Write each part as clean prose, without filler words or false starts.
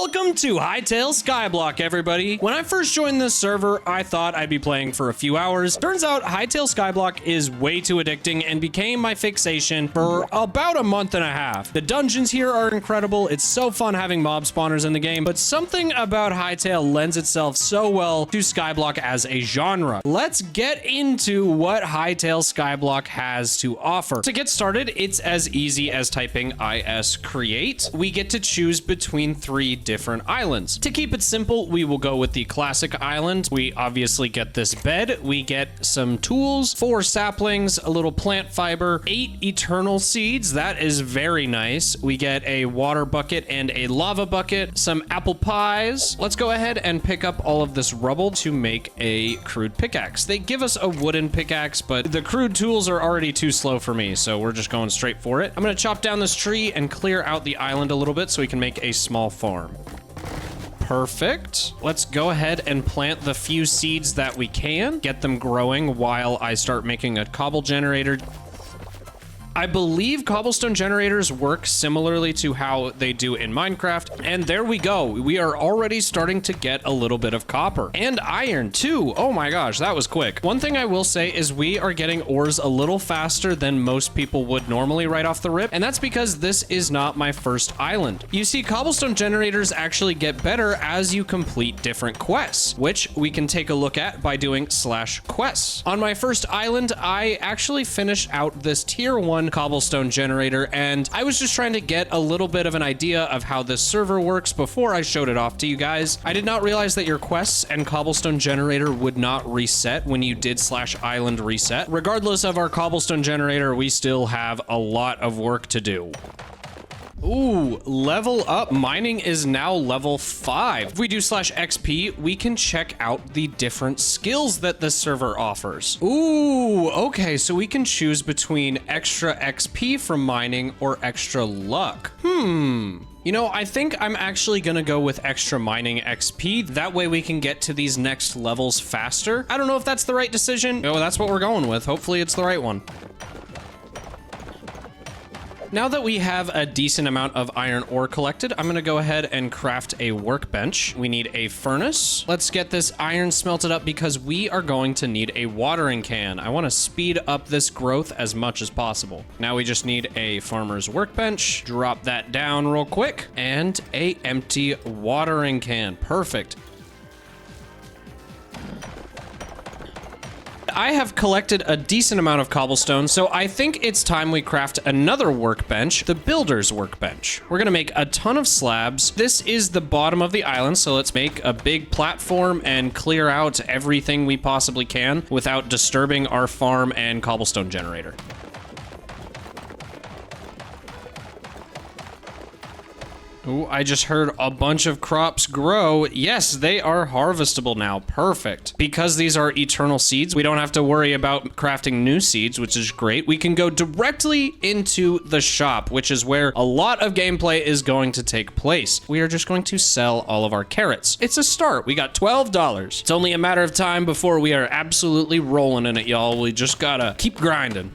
Welcome to Hytale Skyblock, everybody. When I first joined this server, I thought I'd be playing for a few hours. Turns out Hytale Skyblock is way too addicting and became my fixation for about a month and a half. The dungeons here are incredible. It's so fun having mob spawners in the game, but something about Hytale lends itself so well to Skyblock as a genre. Let's get into what Hytale Skyblock has to offer. To get started, it's as easy as typing is create. We get to choose between 3 different islands. To keep it simple, we will go with the classic island. We obviously get this bed. We get some tools, 4 saplings, a little plant fiber, 8 eternal seeds. That is very nice. We get a water bucket and a lava bucket, some apple pies. Let's go ahead and pick up all of this rubble to make a crude pickaxe. They give us a wooden pickaxe, but the crude tools are already too slow for me, so we're just going straight for it. I'm gonna chop down this tree and clear out the island a little bit so we can make a small farm. Perfect. Let's go ahead and plant the few seeds that we can, get them growing while I start making a cobble generator. I believe cobblestone generators work similarly to how they do in Minecraft. And there we go. We are already starting to get a little bit of copper and iron too. Oh my gosh, that was quick. One thing I will say is we are getting ores a little faster than most people would normally right off the rip. And that's because this is not my first island. You see, cobblestone generators actually get better as you complete different quests, which we can take a look at by doing /quests. On my first island, I actually finished out this tier 1 cobblestone generator, and I was just trying to get a little bit of an idea of how this server works before I showed it off to you guys. I did not realize that your quests and cobblestone generator would not reset when you did /island reset. Regardless of our cobblestone generator, we still have a lot of work to do. Ooh, level up. Mining is now level 5. If we do /XP, we can check out the different skills that this server offers. Ooh, okay, so we can choose between extra XP from mining or extra luck. You know, I think I'm actually gonna go with extra mining XP. That way we can get to these next levels faster. I don't know if that's the right decision. Oh, that's what we're going with. Hopefully it's the right one. Now that we have a decent amount of iron ore collected, I'm gonna go ahead and craft a workbench. We need a furnace. Let's get this iron smelted up because we are going to need a watering can. I wanna speed up this growth as much as possible. Now we just need a farmer's workbench. Drop that down real quick and a empty watering can. Perfect. I have collected a decent amount of cobblestone, so I think it's time we craft another workbench, the builder's workbench. We're gonna make a ton of slabs. This is the bottom of the island, so let's make a big platform and clear out everything we possibly can without disturbing our farm and cobblestone generator. Ooh, I just heard a bunch of crops grow. Yes, they are harvestable now. Perfect. Because these are eternal seeds, we don't have to worry about crafting new seeds, which is great. We can go directly into the shop, which is where a lot of gameplay is going to take place. We are just going to sell all of our carrots. It's a start. We got $12. It's only a matter of time before we are absolutely rolling in it, y'all. We just gotta keep grinding.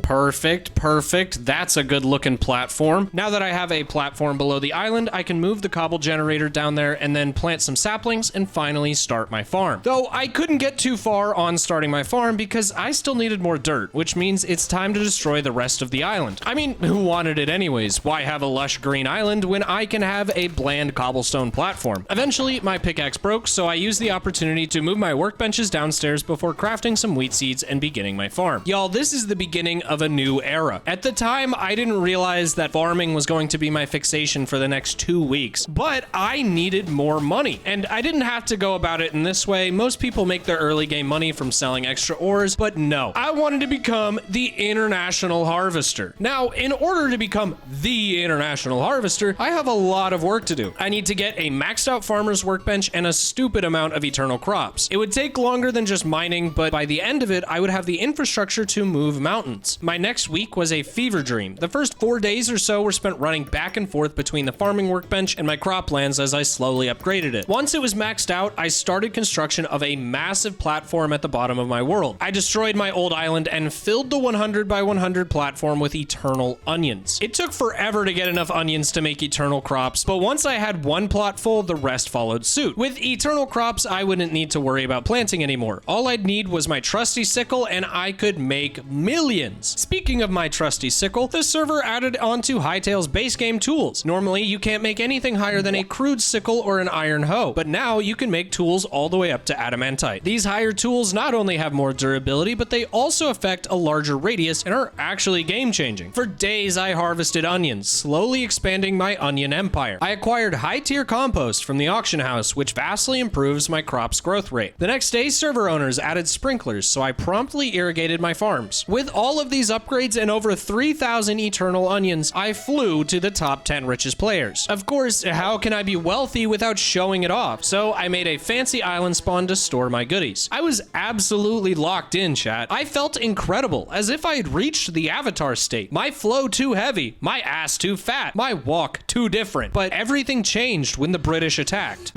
Perfect, perfect. That's a good looking platform. Now that I have a platform below the island, I can move the cobble generator down there and then plant some saplings and finally start my farm. Though I couldn't get too far on starting my farm because I still needed more dirt, which means it's time to destroy the rest of the island. I mean, who wanted it anyways? Why have a lush green island when I can have a bland cobblestone platform? Eventually, my pickaxe broke, so I used the opportunity to move my workbenches downstairs before crafting some wheat seeds and beginning my farm. Y'all, this is the beginning of a new era. At the time, I didn't realize that farming was going to be my fixation for the next 2 weeks, but I needed more money, and I didn't have to go about it in this way. Most people make their early game money from selling extra ores, but no, I wanted to become the international harvester. Now, in order to become the international harvester, I have a lot of work to do. I need to get a maxed out farmer's workbench and a stupid amount of eternal crops. It would take longer than just mining, but by the end of it, I would have the infrastructure to move mountains. My next week was a fever dream. The first 4 days or so were spent running back and forth between the farming workbench and my croplands as I slowly upgraded it. Once it was maxed out, I started construction of a massive platform at the bottom of my world. I destroyed my old island and filled the 100 by 100 platform with eternal onions. It took forever to get enough onions to make eternal crops, but once I had one plot full, the rest followed suit. With eternal crops, I wouldn't need to worry about planting anymore. All I'd need was my trusty sickle and I could make millions. Speaking of my trusty sickle, the server added onto Hytale's base game tools. Normally, you can't make anything higher than a crude sickle or an iron hoe, but now you can make tools all the way up to adamantite. These higher tools not only have more durability, but they also affect a larger radius and are actually game-changing. For days, I harvested onions, slowly expanding my onion empire. I acquired high-tier compost from the auction house, which vastly improves my crop's growth rate. The next day, server owners added sprinklers, so I promptly irrigated my farms. With all of these upgrades and over 3,000 eternal onions, I flew to the top 10 richest players. Of course, how can I be wealthy without showing it off? So I made a fancy island spawn to store my goodies. I was absolutely locked in, chat. I felt incredible, as if I had reached the avatar state. My flow too heavy, my ass too fat, my walk too different. But everything changed when the British attacked.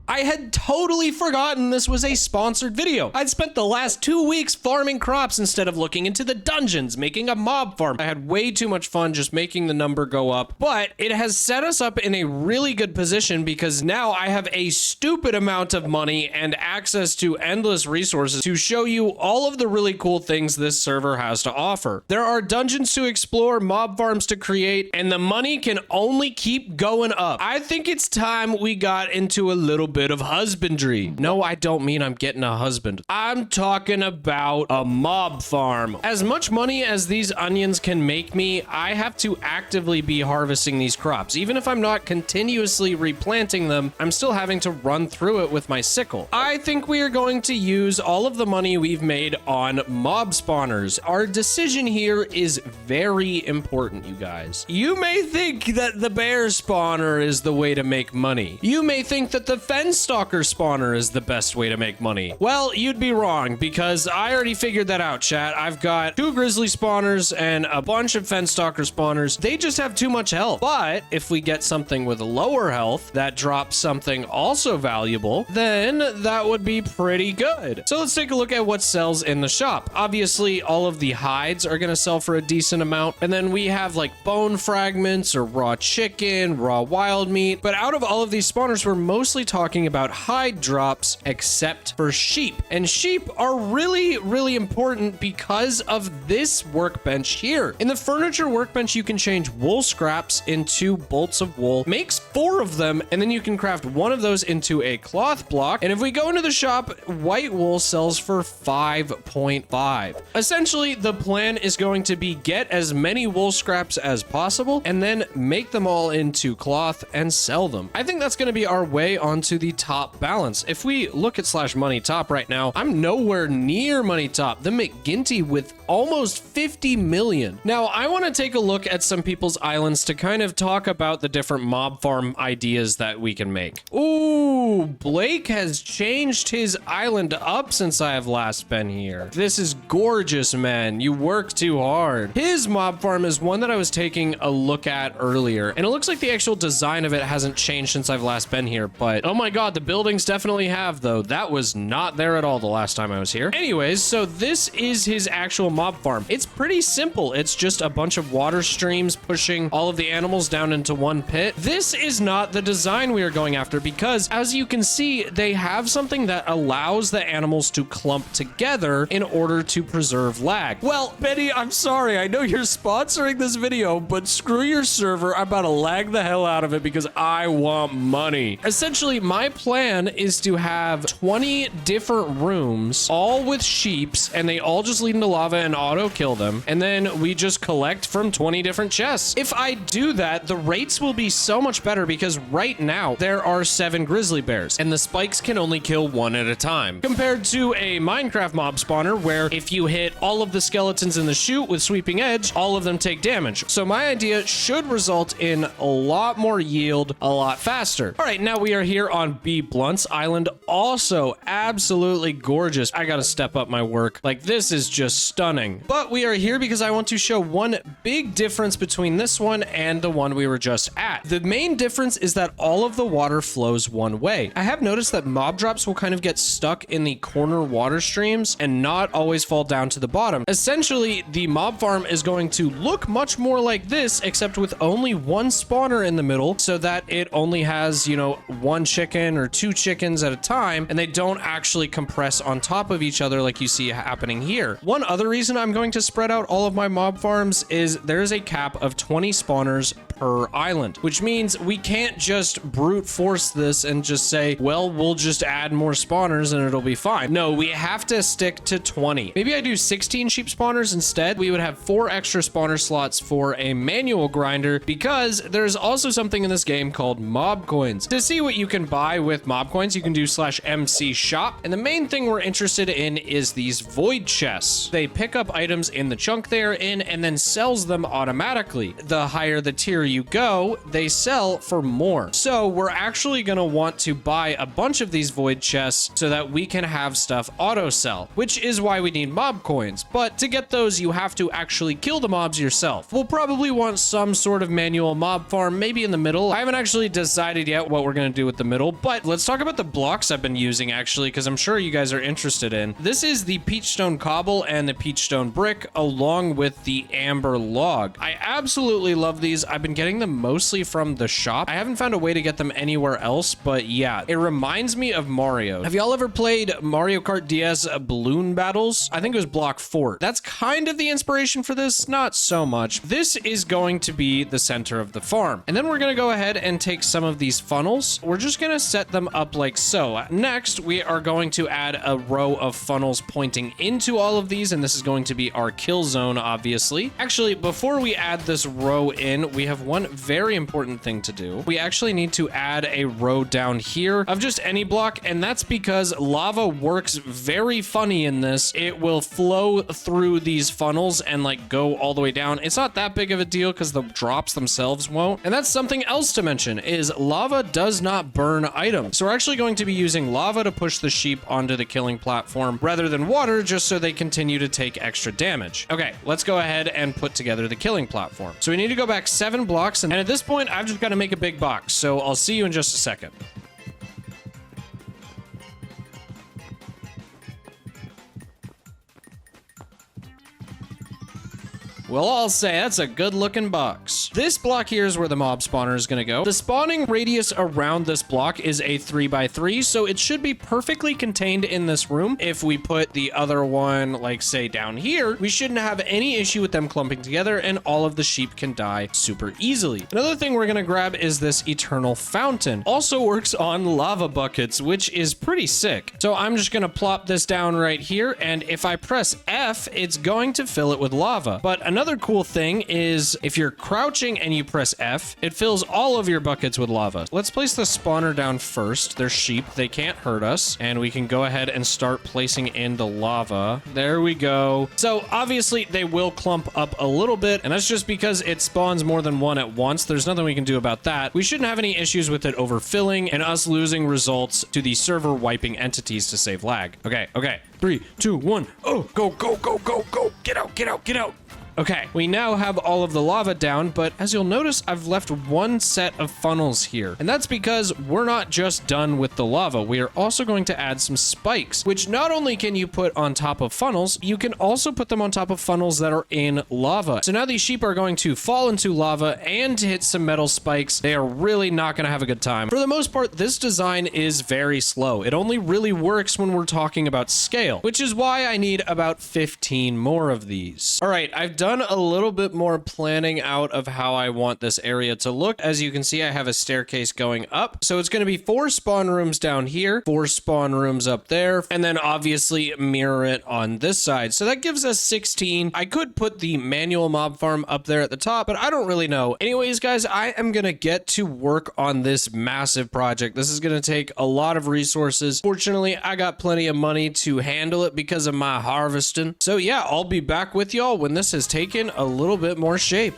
I had totally forgotten this was a sponsored video. I'd spent the last 2 weeks farming crops instead of looking into the dungeons, making a mob farm. I had way too much fun just making the number go up, but it has set us up in a really good position because now I have a stupid amount of money and access to endless resources to show you all of the really cool things this server has to offer. There are dungeons to explore, mob farms to create, and the money can only keep going up. I think it's time we got into a little bit of husbandry. No, I don't mean I'm getting a husband. I'm talking about a mob farm. As much money as these onions can make me, I have to actively be harvesting these crops. Even if I'm not continuously replanting them, I'm still having to run through it with my sickle. I think we are going to use all of the money we've made on mob spawners. Our decision here is very important, you guys. You may think that the bear spawner is the way to make money. You may think that the stalker spawner is the best way to make money. Well, you'd be wrong because I already figured that out, chat. I've got 2 grizzly spawners and a bunch of fen stalker spawners. They just have too much health. But if we get something with lower health that drops something also valuable, then that would be pretty good. So let's take a look at what sells in the shop. Obviously, all of the hides are going to sell for a decent amount. And then we have like bone fragments or raw chicken, raw wild meat. But out of all of these spawners, we're mostly talking about hide drops except for sheep. And sheep are really important because of this workbench here. In the furniture workbench, you can change wool scraps into bolts of wool, makes 4 of them, and then you can craft 1 of those into a cloth block. And if we go into the shop, white wool sells for 5.5. Essentially, the plan is going to be get as many wool scraps as possible and then make them all into cloth and sell them. I think that's going to be our way onto the top balance. If we look at /money top right now, I'm nowhere near money top. The McGinty with almost 50 million. Now, I want to take a look at some people's islands to kind of talk about the different mob farm ideas that we can make. Ooh, Blake has changed his island up since I have last been here. This is gorgeous, man. You work too hard. His mob farm is one that I was taking a look at earlier, and it looks like the actual design of it hasn't changed since I've last been here, but oh my god, the buildings definitely have, though. That was not there at all the last time I was here. Anyways, so this is his actual mob farm. It's pretty simple. It's just a bunch of water streams pushing all of the animals down into one pit. This is not the design we are going after because, as you can see, they have something that allows the animals to clump together in order to preserve lag. Well, Benny, I'm sorry. I know you're sponsoring this video, but screw your server. I'm about to lag the hell out of it because I want money. Essentially, my plan is to have 20 different rooms, all with sheeps, and they all just lead into lava and auto kill them. And then we just collect from 20 different chests. If I do that, the rates will be so much better because right now there are 7 grizzly bears and the spikes can only kill 1 at a time. Compared to a Minecraft mob spawner where if you hit all of the skeletons in the chute with sweeping edge, all of them take damage. So my idea should result in a lot more yield a lot faster. All right, now we are here on have B Blunt's Island, also absolutely gorgeous. I gotta step up my work. Like, this is just stunning. But we are here because I want to show one big difference between this one and the one we were just at. The main difference is that all of the water flows one way. I have noticed that mob drops will kind of get stuck in the corner water streams and not always fall down to the bottom. Essentially, the mob farm is going to look much more like this, except with only one spawner in the middle, so that it only has, you know, one chicken or two chickens at a time, and they don't actually compress on top of each other like you see happening here. One other reason I'm going to spread out all of my mob farms is there's a cap of 20 spawners per island, which means we can't just brute force this and just say, well, we'll just add more spawners and it'll be fine. No, we have to stick to 20. Maybe I do 16 sheep spawners instead. We would have 4 extra spawner slots for a manual grinder, because there's also something in this game called mob coins. To see what you can buy with mob coins, you can do /MC shop. And the main thing we're interested in is these void chests. They pick up items in the chunk they're in and then sells them automatically. The higher the tier you go, they sell for more. So we're actually going to want to buy a bunch of these void chests so that we can have stuff auto sell, which is why we need mob coins. But to get those, you have to actually kill the mobs yourself. We'll probably want some sort of manual mob farm, maybe in the middle. I haven't actually decided yet what we're going to do with the middle, but let's talk about the blocks I've been using actually, because I'm sure you guys are interested in. This is the peachstone cobble and the peachstone brick along with the amber log. I absolutely love these. I've been getting them mostly from the shop. I haven't found a way to get them anywhere else, but yeah, it reminds me of Mario. Have y'all ever played Mario Kart DS balloon battles? I think it was block 4. That's kind of the inspiration for this, not so much. This is going to be the center of the farm. And then we're going to go ahead and take some of these funnels. We're just going to set them up like so. Next, we are going to add a row of funnels pointing into all of these, and this is going to be our kill zone, obviously. Actually, before we add this row in, we have one very important thing to do. We actually need to add a row down here of just any block, and that's because lava works very funny in this. It will flow through these funnels and like go all the way down. It's not that big of a deal because the drops themselves won't. And that's something else to mention, is lava does not burn items. So we're actually going to be using lava to push the sheep onto the killing platform rather than water, just so they continue to take extra damage. Okay, let's go ahead and put together the killing platform. So we need to go back 7 blocks, and at this point, I've just got to make a big box. So I'll see you in just a second. Well, I'll say that's a good looking box. This block here is where the mob spawner is going to go. The spawning radius around this block is a 3x3, so it should be perfectly contained in this room. If we put the other one, like say down here, we shouldn't have any issue with them clumping together, and all of the sheep can die super easily. Another thing we're going to grab is this eternal fountain. Also works on lava buckets, which is pretty sick. So I'm just going to plop this down right here, and if I press F, it's going to fill it with lava. But another cool thing is if you're crouching and you press F, it fills all of your buckets with lava. Let's place the spawner down first. They're sheep. They can't hurt us. And we can go ahead and start placing in the lava. There we go. So obviously they will clump up a little bit, and that's just because it spawns more than one at once. There's nothing we can do about that. We shouldn't have any issues with it overfilling and us losing results to the server wiping entities to save lag. Okay. 3, 2, 1. Oh, go. Get out. Okay, we now have all of the lava down, but as you'll notice, I've left one set of funnels here. And that's because we're not just done with the lava. We are also going to add some spikes, which not only can you put on top of funnels, you can also put them on top of funnels that are in lava. So now these sheep are going to fall into lava and hit some metal spikes. They are really not going to have a good time. For the most part, this design is very slow. It only really works when we're talking about scale, which is why I need about 15 more of these. All right, I've done a little bit more planning out of how I want this area to look. As you can see, I have a staircase going up. So it's going to be 4 spawn rooms down here, 4 spawn rooms up there, and then obviously mirror it on this side. So that gives us 16. I could put the manual mob farm up there at the top, but I don't really know. Anyways, guys, I am going to get to work on this massive project. This is going to take a lot of resources. Fortunately, I got plenty of money to handle it because of my harvesting. So yeah, I'll be back with y'all when this has taken a little bit more shape.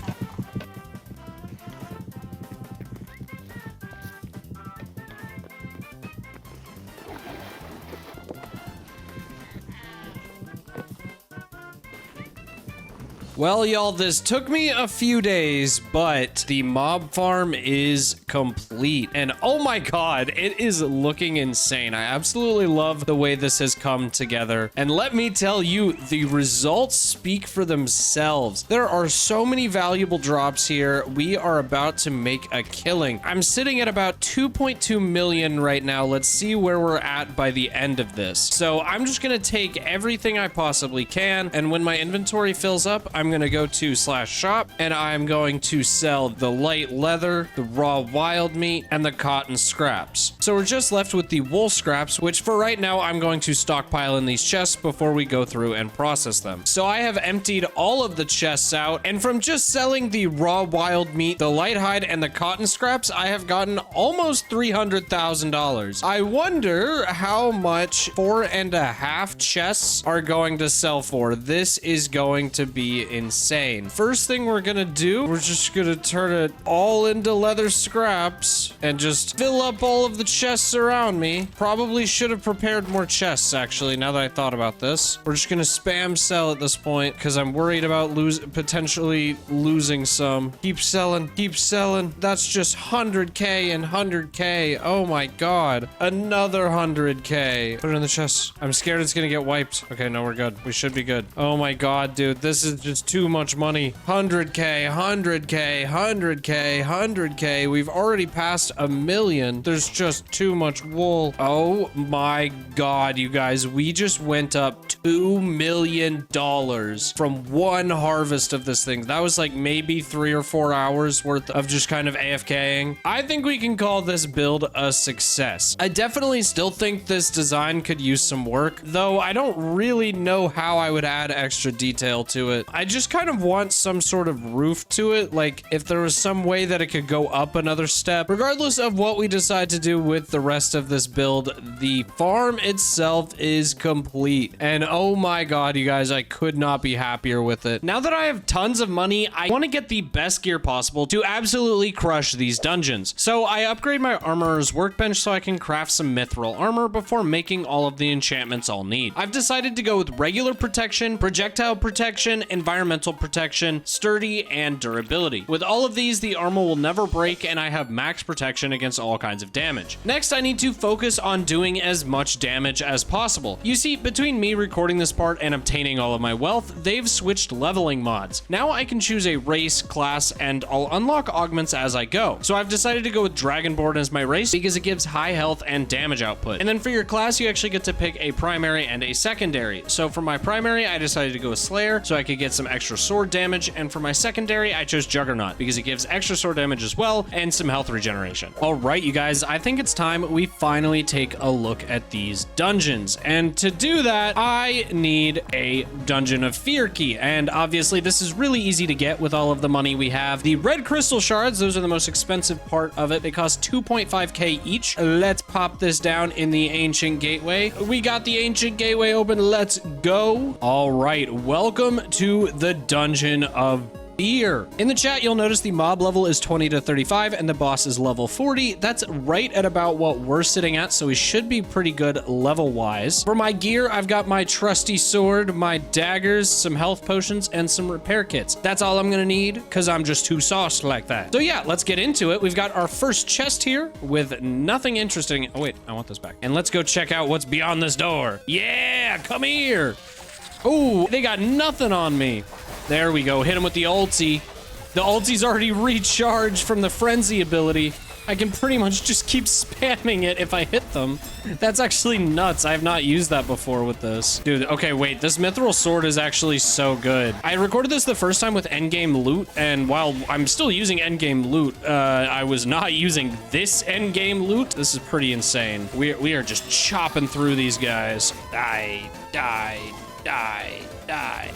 Well, y'all, this took me a few days, but the mob farm is complete. And oh my god, it is looking insane. I absolutely love the way this has come together. And let me tell you, the results speak for themselves. There are so many valuable drops here. We are about to make a killing. I'm sitting at about 2.2 million right now. Let's see where we're at by the end of this. So I'm just gonna take everything I possibly can, and when my inventory fills up, I'm gonna go to /shop, and I'm going to sell the light leather, the raw wild meat, and the cotton scraps. So we're just left with the wool scraps, which for right now, I'm going to stockpile in these chests before we go through and process them. So I have emptied all of the chests out, and from just selling the raw wild meat, the light hide, and the cotton scraps, I have gotten almost $300,000. I wonder how much 4.5 chests are going to sell for. This is going to be insane. First thing we're gonna do, we're just gonna turn it all into leather scraps and just fill up all of the chests around me. Probably should have prepared more chests, actually, now that I thought about this. We're just gonna spam sell at this point because I'm worried about potentially losing some. Keep selling, keep selling. That's just 100k and 100k. Oh my god. Another 100k. Put it in the chest. I'm scared it's gonna get wiped. Okay, no, we're good. We should be good. Oh my god, dude. This is just too much money. 100k, 100k, 100k, 100k. We've already passed 1 million. There's just too much wool. Oh my god, you guys. We just went up $2 million from one harvest of this thing. That was like maybe 3 or 4 hours worth of just kind of AFKing. I think we can call this build a success. I definitely still think this design could use some work, though I don't really know how I would add extra detail to it. I just kind of want some sort of roof to it, like if there was some way that it could go up another step. Regardless of what we decide to do with the rest of this build, the farm itself is complete. And oh my god, you guys, I could not be happier with it. Now that I have tons of money, I want to get the best gear possible to absolutely crush these dungeons. So I upgrade my armorer's workbench so I can craft some mithril armor before making all of the enchantments I'll need. I've decided to go with regular protection, projectile protection, environmental protection, sturdy, and durability. With all of these, the armor will never break, and I have max protection against all kinds of damage. Next, I need to focus on doing as much damage as possible. You see, between me recording this part and obtaining all of my wealth, they've switched leveling mods. Now I can choose a race, class, and I'll unlock augments as I go. So I've decided to go with Dragonborn as my race because it gives high health and damage output. And then for your class, you actually get to pick a primary and a secondary. So for my primary, I decided to go with Slayer so I could get some extra sword damage. And for my secondary, I chose Juggernaut because it gives extra sword damage as well and some health regeneration. All right, you guys, I think it's time we finally take a look at these dungeons. And to do that, I need a Dungeon of Fear key. And obviously, this is really easy to get with all of the money we have. The red crystal shards, those are the most expensive part of it. They cost 2.5k each. Let's pop this down in the ancient gateway. We got the ancient gateway open. Let's go. All right, welcome to the Dungeon of Fear. In the chat, you'll notice the mob level is 20 to 35 and the boss is level 40. That's right at about what we're sitting at, so we should be pretty good level-wise. For my gear, I've got my trusty sword, my daggers, some health potions, and some repair kits. That's all I'm gonna need, because I'm just too sauced like that. So yeah, let's get into it. We've got our first chest here with nothing interesting. Oh wait, I want this back. And let's go check out what's beyond this door. Yeah, come here. Oh, they got nothing on me. There we go. Hit him with the ulti. The ulti's already recharged from the frenzy ability. I can pretty much just keep spamming it if I hit them. That's actually nuts. I have not used that before with this. Dude, okay, wait. This mithril sword is actually so good. I recorded this the first time with endgame loot, and while I'm still using endgame loot, I was not using this endgame loot. This is pretty insane. We are just chopping through these guys. Die, die, die, die.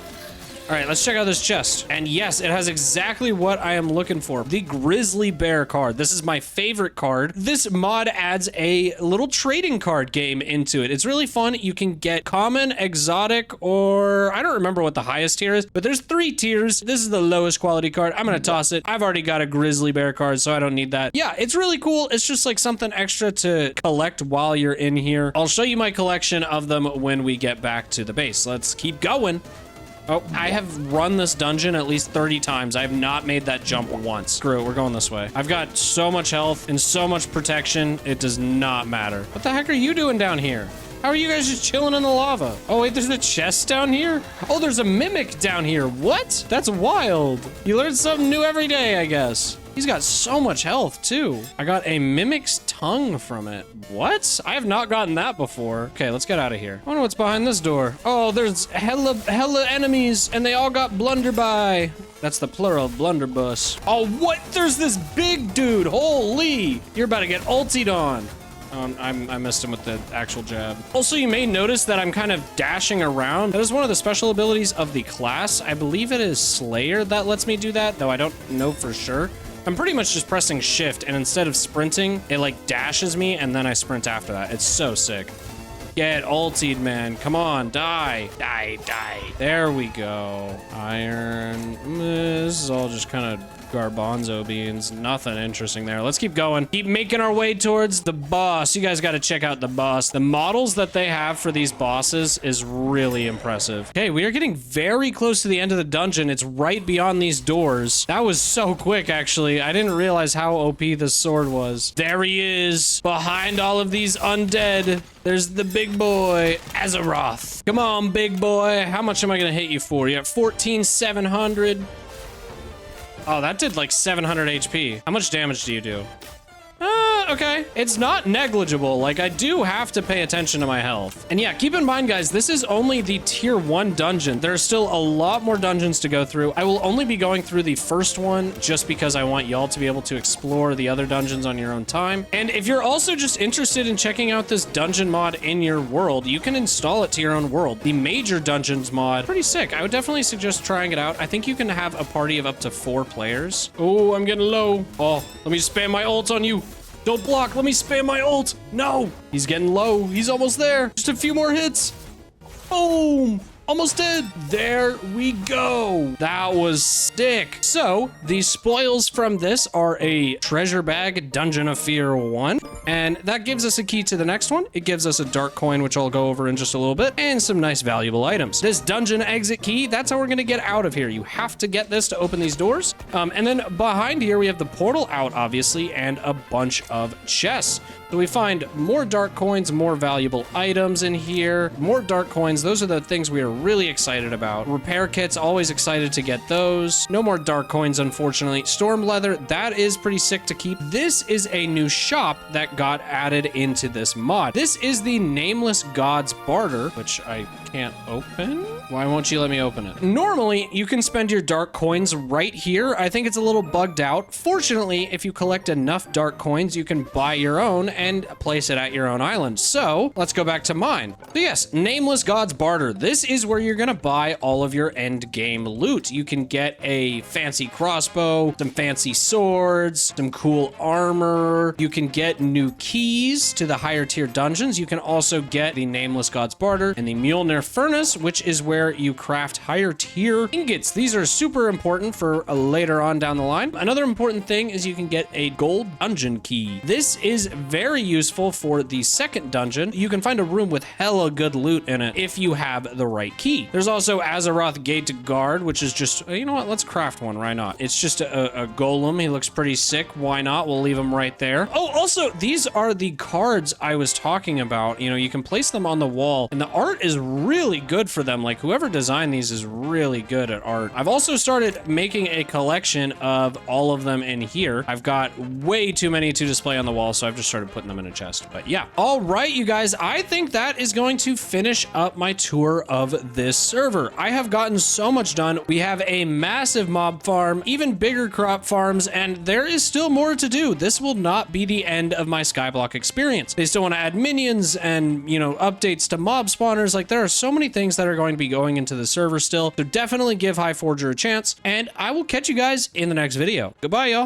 All right, let's check out this chest. And yes, it has exactly what I am looking for. The Grizzly Bear card. This is my favorite card. This mod adds a little trading card game into it. It's really fun. You can get common, exotic, or I don't remember what the highest tier is, but there's 3 tiers. This is the lowest quality card. I'm gonna toss it. I've already got a Grizzly Bear card, so I don't need that. Yeah, it's really cool. It's just like something extra to collect while you're in here. I'll show you my collection of them when we get back to the base. Let's keep going. Oh, I have run this dungeon at least 30 times. I have not made that jump once. Screw it, we're going this way. I've got so much health and so much protection, it does not matter. What the heck are you doing down here? How are you guys just chilling in the lava? Oh wait, there's a chest down here? Oh, there's a mimic down here. What? That's wild. You learn something new every day, I guess. He's got so much health too. I got a mimic's tongue from it. What? I have not gotten that before. Okay, let's get out of here. I wonder what's behind this door. Oh, there's hella enemies and they all got blunderby. That's the plural, blunderbuss. Oh, what? There's this big dude. Holy. You're about to get ultied on. I missed him with the actual jab. Also, you may notice that I'm kind of dashing around. That is one of the special abilities of the class. I believe it is Slayer that lets me do that, though I don't know for sure. I'm pretty much just pressing shift, and instead of sprinting, it like dashes me, and then I sprint after that. It's so sick. Get ultied, man. Come on, die. Die, die. There we go. Iron. This is all just kind of garbanzo beans. Nothing interesting there. Let's keep going. Keep making our way towards the boss. You guys got to check out the boss. The models that they have for these bosses is really impressive. Okay, we are getting very close to the end of the dungeon. It's right beyond these doors. That was so quick, actually. I didn't realize how OP this sword was. There he is, behind all of these undead. There's the big boy, Azeroth. Come on, big boy. How much am I gonna hit you for? You have 14,700. Oh, that did like 700 HP. How much damage do you do? Okay. It's not negligible. Like, I do have to pay attention to my health. And yeah, keep in mind, guys, this is only the tier 1 dungeon. There are still a lot more dungeons to go through. I will only be going through the first one just because I want y'all to be able to explore the other dungeons on your own time. And if you're also just interested in checking out this dungeon mod in your world, you can install it to your own world. The major dungeons mod, pretty sick. I would definitely suggest trying it out. I think you can have a party of up to 4 players. Oh, I'm getting low. Oh, let me spam my ult on you. Don't block. Let me spam my ult. No. He's getting low. He's almost there. Just a few more hits. Boom. Almost dead. There we go. That was sick. So the spoils from this are a treasure bag, Dungeon of Fear 1. And that gives us a key to the next one. It gives us a dark coin, which I'll go over in just a little bit, and some nice valuable items. This dungeon exit key, that's how we're going to get out of here. You have to get this to open these doors. And then behind here, we have the portal out, obviously, and a bunch of chests. So we find more dark coins, more valuable items in here, more dark coins. Those are the things we are really excited about. Repair kits, always excited to get those. No more dark coins, unfortunately. Storm leather, that is pretty sick to keep. This is a new shop that got added into this mod. This is the Nameless Gods Barter, which I can't open. Why won't you let me open it? Normally, you can spend your dark coins right here. I think it's a little bugged out. Fortunately, if you collect enough dark coins, you can buy your own and place it at your own island. So let's go back to mine. So yes, Nameless Gods Barter. This is where you're gonna buy all of your end game loot. You can get a fancy crossbow, some fancy swords, some cool armor. You can get new keys to the higher tier dungeons. You can also get the Nameless Gods Barter and the Mjolnir Furnace, which is where you craft higher tier ingots. These are super important for later on down the line. Another important thing is you can get a gold dungeon key. This is very useful for the second dungeon. You can find a room with hella good loot in it if you have the right key. There's also Azeroth Gate Guard, which is just, you know what, let's craft one, why not? It's just a golem. He looks pretty sick. Why not? We'll leave him right there. Oh, also, these are the cards I was talking about. You know, you can place them on the wall, and the art is really good for them. Like, whoever designed these is really good at art. I've also started making a collection of all of them in here. I've got way too many to display on the wall, so I've just started putting them in a chest. But yeah. All right, you guys, I think that is going to finish up my tour of this server. I have gotten so much done. We have a massive mob farm, even bigger crop farms, and there is still more to do. This will not be the end of my Skyblock experience. They still want to add minions and, you know, updates to mob spawners. Like, there are so many things that are going to be going into the server still. So definitely give Highforger a chance, and I will catch you guys in the next video. Goodbye, y'all.